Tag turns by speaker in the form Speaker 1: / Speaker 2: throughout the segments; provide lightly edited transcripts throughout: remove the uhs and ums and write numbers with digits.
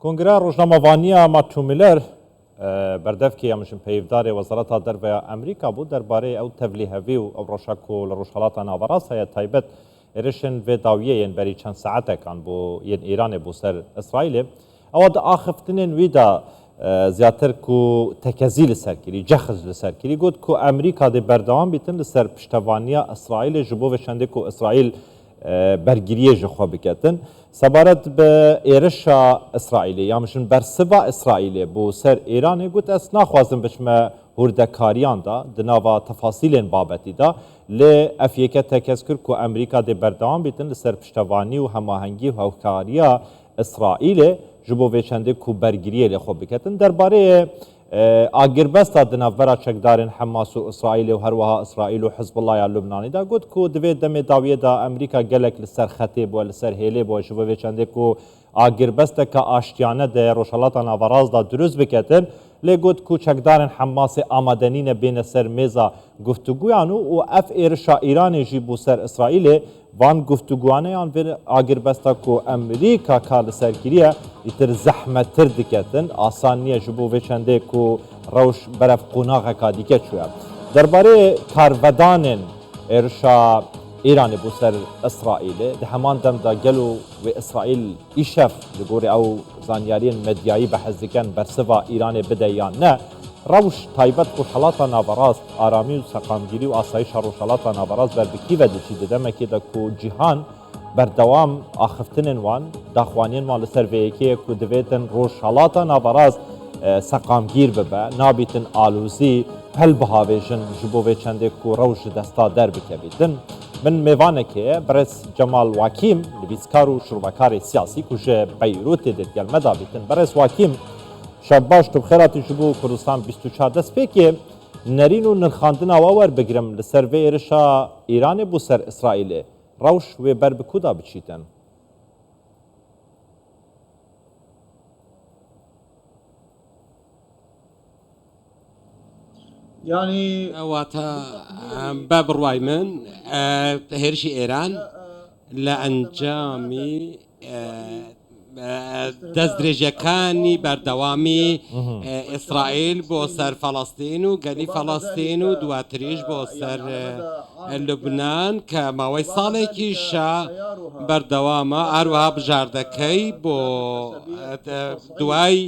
Speaker 1: کنگره روزنامه‌وانی ماتیو میلر بردف که یامشن پیفدار وزارت درباره امریکا بود درباره او تبلیغاتی و روشکو لروشالات ناوراس های تایبت ارشن و داویه ین بری چند ساعته کان بو ین ایران بو سر اسرائیل اود آخفتنین ویدا زیاتر کو تکزیل سرکری جخز سرکری گفت کو امریکا ده بردوام بیتن سر پشتوانیا اسرائیل جبو و شنده کو اسرائیل برگیریه جخوا بکتن سبارت به ایرشا اسرائیلی یا مشن برسبا اسرائیلی بو سر ایرانی گوت اس نخوازم بچمه هردکاریان دا دناوا تفاصیلین بابتی دا لی افیکه تکذکر کو امریکا ده بردوام بیتن سر پشتوانی و هماهنگی و هوکاریا اسرائیلی جبو و چنده کو برگیریه لی خوب بکتن درباره آگربستا دناورا چکدارن حماس و اسرائیل و هروها اسرائیل و حزب الله یا لبنانی دا گفت کو دوی دم داویه دا امریکا گلک لسر خطیب و لسر هیله و جبو و چنده کو آگربستا که آشتیانه ده روشالات ناوراز دا دروز بکتن لی گفت کو چکدارن حماس آمدنین بین سر میزا گفتگویانو و اف ایرشا ایرانی جی بو سر اسرائیل وان گفتگوانه یان ویر آگربستا کو امریکا کال سرگیریه ایتر زحمت تر دکتن آسانیه جبو و چنده کو روش برف قناغ کادیکه چویا درباره کارودانن ارشا ایرانی بو سر اسرائیل ده همان دم دا گلو و اسرائیل ایشف لگوری او زانیارین مدیایی بحزکن برسوا ایرانی بده یا نه روش تایبت خوشحالاتا ناوراست آرامی و سقامگیری و آسایش روشحالاتا ناوراست بردکی و دچیده دمکی دا کو جیهان بردوام آخفتنین وان داخوانین وان لسر ویکی کو دویتن روشحالاتا ناوراست سقامگیر ببه نابیتن آلوزی پل بهاویجن جبوه چنده کو روش دستا در بکبیتن من میوانه که برس جمال واکیم لبیسکار و شروبکار سیاسی کجه بیروت دید گلمه دابیتن برس واکیم شب باش تو بخیراتی جبو کردستان 24 دست پیکی نرین و نرخاندن آور بگرم لسر وی ارشا ایران بو سر اسرائیل روش و بر بکودا بچیتن
Speaker 2: يعني
Speaker 3: واتا باب الرواي من هيرشي إيران لأنجامي دەستدرێژەکانی بەردەوامی ئیسرائیل بۆ سەر فەڵەستین و گەلی فەڵەستین و دواتریش بۆ سەر لوبنان کە ماوەی ساڵێکیشە بەردەوامە هەروەها بژاردەکەی بۆ دوای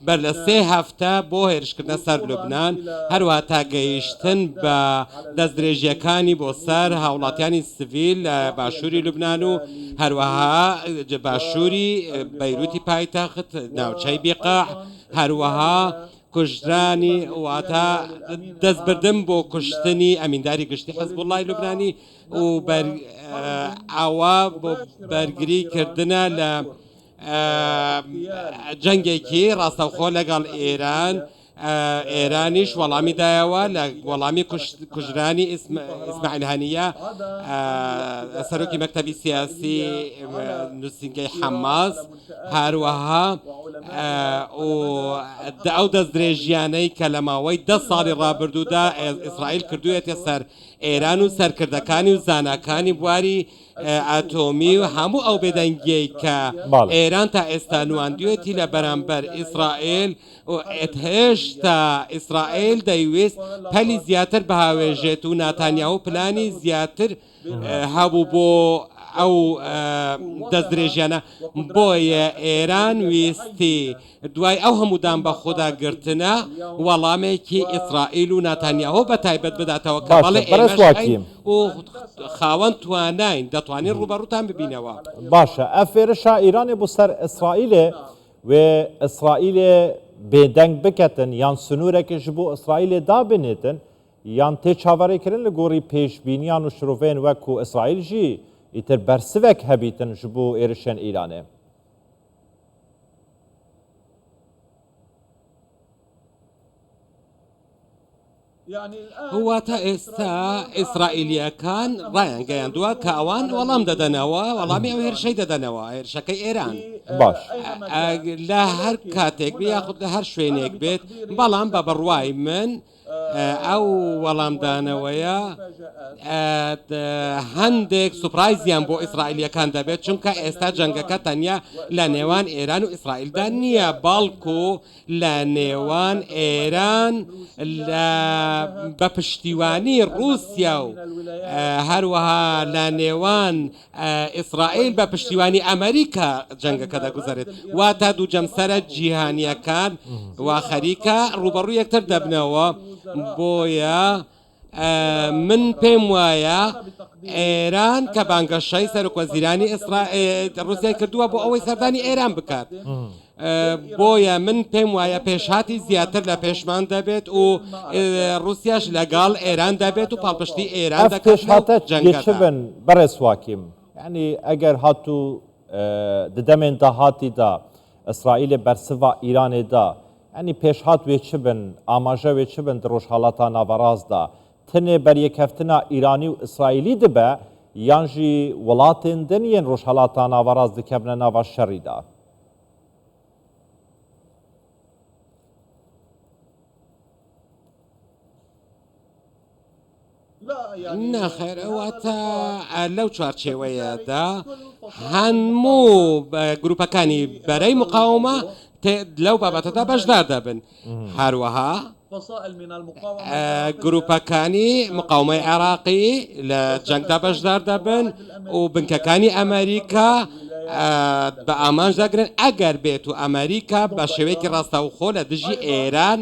Speaker 3: بەر لە 3 هەفتە بۆ هێرشکردنە سەر لوبنان هەروەها تاگەیشتن بە دەستدرێژیەکانی بۆ سەر هاوڵاتیانی سڤیل لە باشووری لوبنان و هەروەها باشووری بەیروتی پایتەخت ناوچەی بیقاع هەروەها کوژرانی واتە دەستبردن بۆ کوشتنی ئەمینداری گشتی حزب الله لوبنانی و ئەوە بۆ بەرگریکردنە لە جەنگێکی ڕاستەوخۆ لەگەڵ ئێران ئێرانیش وەڵامی دایەوە لە وەڵامی کوژرانی ئیسماعیل هەنیە سەرۆکی مەکتەبی سیاسی نووسینگەی حەماس هەروەها ئەو دەستدرێژیانەی کە لە ماوەی 10 ساڵی ڕابردوودا ئیسرائیل کردوویەتە سەر ئێران و سەرکردەکانی و زاناکانی بواری ئاتۆمی و هەموو ئەو بێدەنگیەی کە ئێران تا ئێستا نواندوێتی لە بەرامبەر ئیسرائیل و هێشتا ئیسرائیل دەیویست پەلی زیاتر بەهاوێژێت و ناتانیاهو پلانی زیاتر هەبوو بۆ ئەو دەستدرێژیانە بۆیە ئێران ویستی دوای ئەو هەموودان بە خوداگرتنە وەڵامێکی ئیسرائیل و ناتانیاهو بەتایبەت بداتەوە کە بەڵێ ئێمەش و خاوەن تواناین دەتوانین ڕوبەڕووتان ببینەوە
Speaker 1: باشە ئەفێرشا ئیرانی بۆ سەر ئیسرائیلێ و ئیسرائیلێ بێدەنگ بکەتن یان سنوورێکیش بۆ ئیسرائیلێ دابنێتن یان تێ چاوەڕێکردن لە گۆڕی پێشبینیان و شرۆڤێن وەکو ئیسرائیل ژی ئیتر بەرسڤێک هەبیتن ji بۆ ێرشێن ئیرانێ
Speaker 3: واتە ئێستا ئیسرائیلیەکان ڕایان گەیاندووە کە ئەوان وەڵام دەدەنەوە وەڵامی ئەو هێرشەی دەدەنەوە هێرشەکەی ئێران
Speaker 1: باش
Speaker 3: لە هەر کاتێک یاخود لە هەر شوێنێک بێت بەڵام بە بڕوای من ئەو وەڵامدانەوەیە هەندێک سوپرایزیان بۆ ئیسرائیلیەکان دەبێت چونکە ئێستا جەنگەکە تەنیا لە نێوان ئێران و ئیسرائیلدا نییە باڵکو لە نێوان ئێران بە پشتیوانی رووسیا و هەروەها لە نێوان ئیسرائیل بە پشتیوانی ئەمریکا جەنگەکە دەگوزارێت واتە دوو جەمسەرە جیهانیەکان وا خەریکە ڕوبەڕوو یەکتر دەبنەوە بۆیە من پێم وایە ئێران کە بانگەشەی سەرۆکوەزیرانی رووسیای کردووە بۆ ئەوەی سەردانی ئێران بکات بۆیە من پێم وایە پێشهاتی زیاتر لە پێشمان دەبێت و رووسیاش لەگەڵ ئێران دەبێت و پاڵپشتی ئێران
Speaker 1: دەکات جەنگەکە بەڕێز واکیم یعنی ئەگەر هاتوو ددەمێن داهاتیدا ئیسرائیلێ بەرسڤا ئیرانێدا ینی پێشهات وێ چ بن ئاماژە وێ چ بن ڕۆژهەڵاتە ناوەڕاستدا تنێ بەریەکەفتنا ئیرانی و ئیسرائیلی دبە یانژی وڵاتێن دنیەن ڕۆژهەڵاتە ناوەڕاست دکەبنە ناوە شەڕیدا
Speaker 3: نەخێر ئەواتە لەو چوارچێوەیەدا هەموو گروپەکانی بەرەی مقاومە لەو بابەتەدا بەشدار دەبن هەروەها گروپەکانی مقاومەی عێراقی لە جەنگدا بەشدار دەبن و بنکەکانی ئەمریکا بە ئامانج دەگرن ئەگەر بێت و ئەمریکا بە شێوەیەکی ڕاستەوخۆ لە دژی ئێران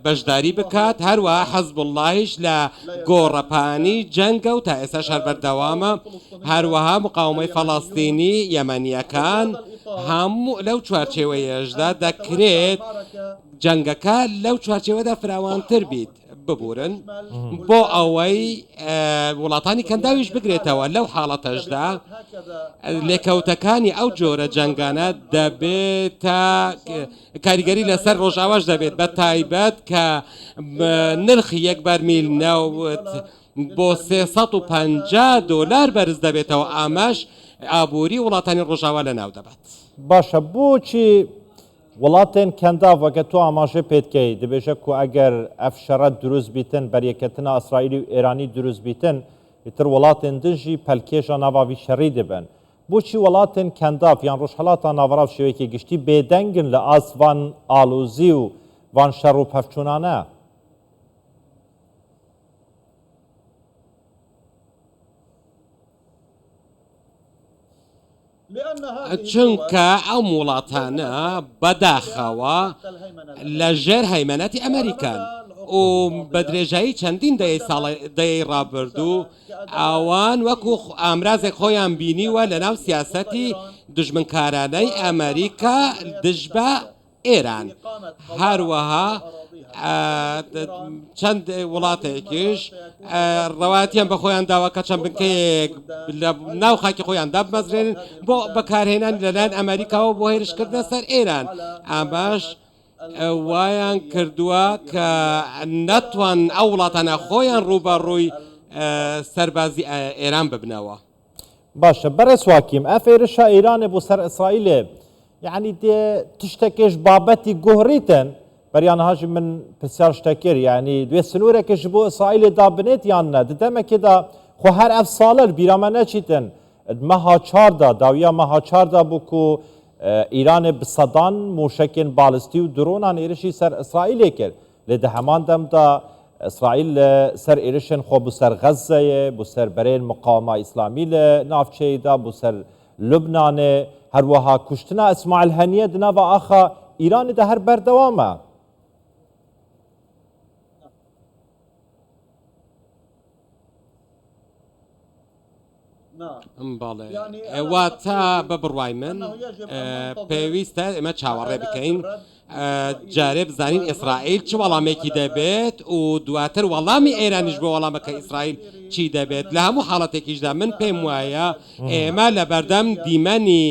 Speaker 3: بەشداری بکات هەروە حەزب اللهیش لە گۆڕەپانی جەنگە و تا ئێستا شەر بەردەوامە هەروەها مقاومەی فەڵەستینی یەمەنیەکان هەموو لەو چوارچێوەیەشدا دەکرێت جەنگەکە لەو چوارچێوەدا فراوانتر بیت ببورن بۆ ئەوەی وڵاتانی کەنداویش بگرێتەوە لەو حاڵەتەشدا لێکەوتەکانی ئەو جۆرە جەنگانە دەبێتە کاریگەری لەسەر ڕۆژاواش دەبێت بە تایبەت کە نرخی یەک بەرمیل نەوت بۆ $350 بەرز دەبێتەوە ئاماش ئابووری وڵاتانی ڕۆژاوا لە ناو دەبات
Speaker 1: باشە بۆچی وڵاتێن کەنداڤ وەکە تۆ ئاماژە پێتکەی دەبێژە و ئەگەر ئەف شەڕەت دروست بیتن بەریەکەتنە ئەسرائیلی و ئێرانی دروست بیتن ئیتر وڵاتێن دژی پەلکێژە ناواوی شەڕی دەبن بۆچی وڵاتێن کەنداڤ یان ڕۆژهەڵاتە ناوەڕاو شێوەیەکی گشتی بێدەنگن لە ئاسڤان ئالوزی و وان شەڕ و پەفچوونانە
Speaker 3: چونکە ئەو وڵاتانە بەداخەوە لە ژێر هەیمەنەتی ئەمریکان و بە درێژایی چەندین دەی ڕابردوو ئەوان وەکو ئامرازێک خۆیان بینیوە لە ناو سیاسەتی دژمنکارانەی ئەمریکا دژ بە ئێران هەروەها چەند وڵاتێکیش ڕەواتیان بە خۆیان داواکە چەند بنکەیەک لە ناو خاکی خۆیان دابمەزرێنن بۆ بەکارهێنان لەلایەن ئەمریکاوە بۆ هێرشکردنە سەر ئێران ئاماش وایان کردووە کە نەتوان ئەو وڵاتانە خۆیان ڕوبەڕووی سەربازی ئێران ببنەوە
Speaker 1: باشە بەڕێز واکیم ئەف هێرشە ئێرانێ بۆ سەر ئیسرائیلێ یعنی دێ تشتێکێش بابەتی گۆڕیتن بەریانەهاژی من پرسیار شتەکرد یعنی دوێ سنوورێکش بۆ ئیسرائیلێ دابنێت یان نە ددەمێکێدا خۆ هەر ئەف ساڵەر بیرامە نەچیتن مەها چاردا داویە مەها چاردا بووکو ئیرانێ بسەدان موشکên بالستی و درۆنان ێرشی سەر ئیسرائیلێ کرد لێ دە هەمان دەمدا ئیسرائیل سەر ێرشên خۆ بۆ سەر غەزەیە بۆ سەر بەرێن مقاومە ئیسلامی لە ناوچەیەدا بۆ سەر لوبنانێ هەروەها کوشتنا ئیسماعیل هەنیە دناوە ئاخا ئیرانی دە هەر بەردەوامە
Speaker 3: باڵێ واتە بە بڕوای من پێویستە ئێمە چاوەڕێ بکەین جارێ بزانین ئیسرائیل چ وەڵامێکی دەبێت و دواتر وەڵامی ئێرانیش بۆ وەڵامەکە ئیسرائیل چی دەبێت لە هەموو حاڵەتێکیشدا من پێم وایە ئێمە لە بەردەم دیمەنی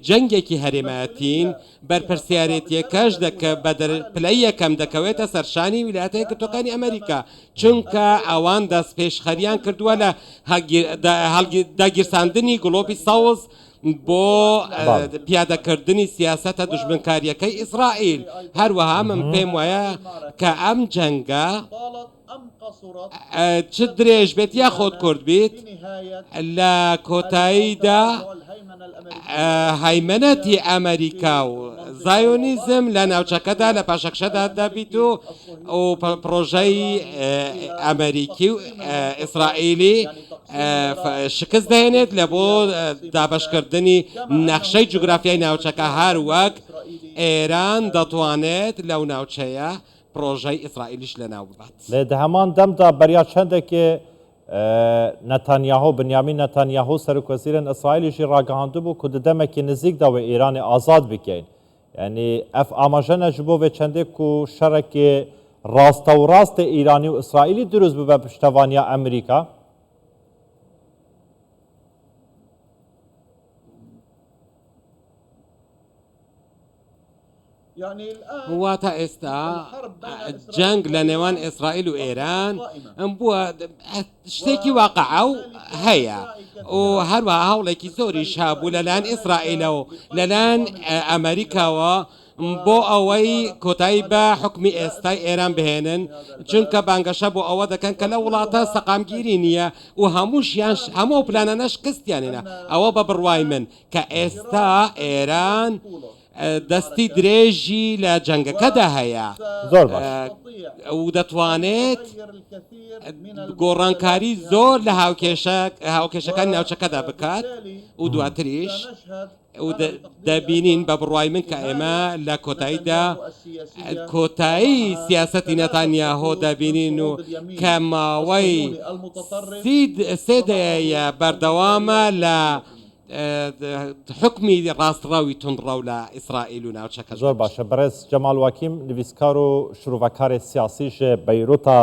Speaker 3: جەنگێکی هەرێمەتین بەرپرسیارەتیەکەش پلەی یەکەم دەکەوێتە سەرشانی ویلایەتە یەکگرتووەکانی ئەمریکا چونکە ئەوان دەست پێشخەریان کردووە لە داگیرساندنی گڵۆپی ساوز بۆ پیادەکردنی سیاسەتە دژمنکاریەکەی ئیسرائیل. هەروەها من پێم وایە کە ئەم جەنگە چ درێژ بێت یا خۆت کورد بیت لە کۆتاییدا هەیمنەتی ئەمریکا و زایۆنیزم لە ناوچەکەدا لە پاشەکشەدا دەبیت و پرۆژەی ئەمریکی و ئیسرائیلی شکست دەهێنێت لە بۆ دابشکردنی نەخشەی جوگرافیای ناوچەکە هەروەک ئێران دەتوانێت لەو ناوچەیە پرۆژەی ئیسرائیلیش لەناو ببات.
Speaker 1: لێ هەمان دەمدا بەریا چەندێکێ نەتانیاهۆ بنیامین نەتانیاهۆ سەرکوەزیرن ئیسرائیلیشی ڕاگەهاندوو بوو کە دەمێکی نزیکداوە ئێرانی ئازاد بکەین. یعنی ئەف ئاماژەنە ji بۆ vê çendێک و şerekê rasta û rastê îranî û İsraîlî dirûst bibe piştevaniya Emerîka.
Speaker 3: واتە ئێستا جەنگ لە نێوان ئیسرائیل و ئێران بووە شتێکی واقعە و هەیە و هەروەها هەوڵێکی زۆریش هەبوو لەلایەن ئیسرائیلە و لەلایەن ئەمریکاوە بۆ ئەوەی کۆتایی بە حکمی ئێستای ئێران بهێنن چونکە بانگەشە بۆ ئەوە دەکەن کە لە وڵاتە سەقامگیری نییە و هەمووشیان هەموو پلانەنە شکستیانێنە ئەوە بە بڕوای من کە ئێستا ئێران دەستی درێژی لە جەنگەکەدا هەیە
Speaker 1: زۆر باش
Speaker 3: و دەتوانێت گۆڕانکاری زۆر لە هاوکێشەکانی ناوچەکەدا بکات و دواتریش دەبینین بە بڕوای من کە ئێمە لە کۆتاییدا کۆتایی سیاسەتی نەتانیاهۆ دەبینین و کە ماوەی سێدەیە بەردەوامە لە حکمی ڕاستڕاوی تونڕە و لە ئیسرائیل و ناوچەکە.
Speaker 1: زۆر باشە بەڕێز جەمال واکیم نویسکار و شروڤەکارێ سیاسیش بەیروتا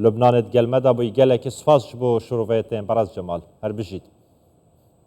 Speaker 1: لوبنانت گەلمەدا بووی گەلێکی سوپاس بۆ شروڤەتێن بەڕێز جەمال هەر بژیت.